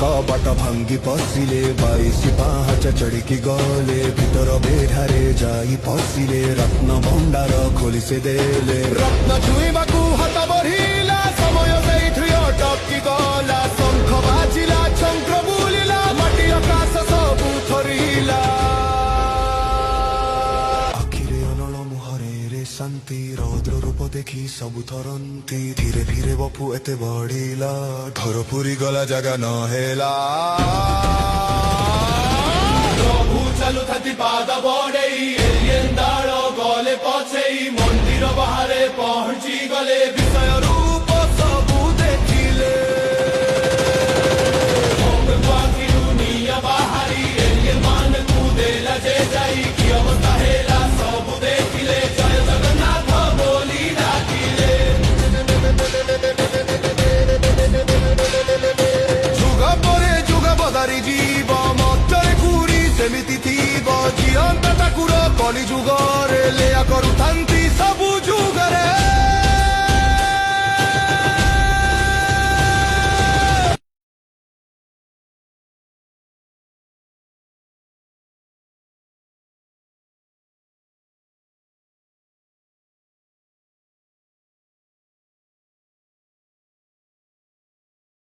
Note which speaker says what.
Speaker 1: कबाट भांगी पशिले 22 पाहाच चढ़िकी गले भीतर बेढारे जाई पशिले रत्न भंडार खोलिसे देले रत्न छुईबाकू हात बढिला समय ସେଇଠି ଅଟକି ଗଲା ଶଙ୍ଖ ବାଜିଲା ଚକ୍ର ବୁଲିଲା ମାଟି ଆକାଶ ସବୁ ଥରିଲା ଆଖିରେ ଅନଳ ମୁହଁରେ ରେ ଶାନ୍ତି ରୌଦ୍ର ରୂପ ଦେଖି ସବୁ ଥରନ୍ତି ଧୀରେ ଧୀରେ ବପୁ ଏତେ ବଢିଲା ଘର ପୁରୀ ଗଲା ଜାଗା ନ ହେଲା ପ୍ରଭୁ ଚାଲୁଥାନ୍ତି ପାଦ ବଢେଇ ଏଲିଏନ୍ ଦାଳ ଗଲେ ପଛେଇ ମନ୍ଦିର ବାହାରେ ପହଞ୍ଚି ଗଲେ ବିଷୟ ରୂପ ସବୁ ଦେଖିଲେ ଦୁନିଆ ବାହାରି ଏଲିଏନ୍ ମାନଙ୍କୁ ଦେଲା ଯେ ଯାଇ କି ଅବସ୍ଥା ହେଲା ସବୁ ଦେଖିଲେ ଜୟ ଜଗନ୍ନାଥ ବୋଲି ଡାକିଲେ ଯୁଗ ପରେ ଯୁଗ ବଦଳି ଯିବ ମତରେ କୁରି ସେମିତି ଥିବ ଜିଅନ୍ତା ଠାକୁର କଳି ଯୁଗରେ ଲୀଳା କରୁଥାନ୍ତି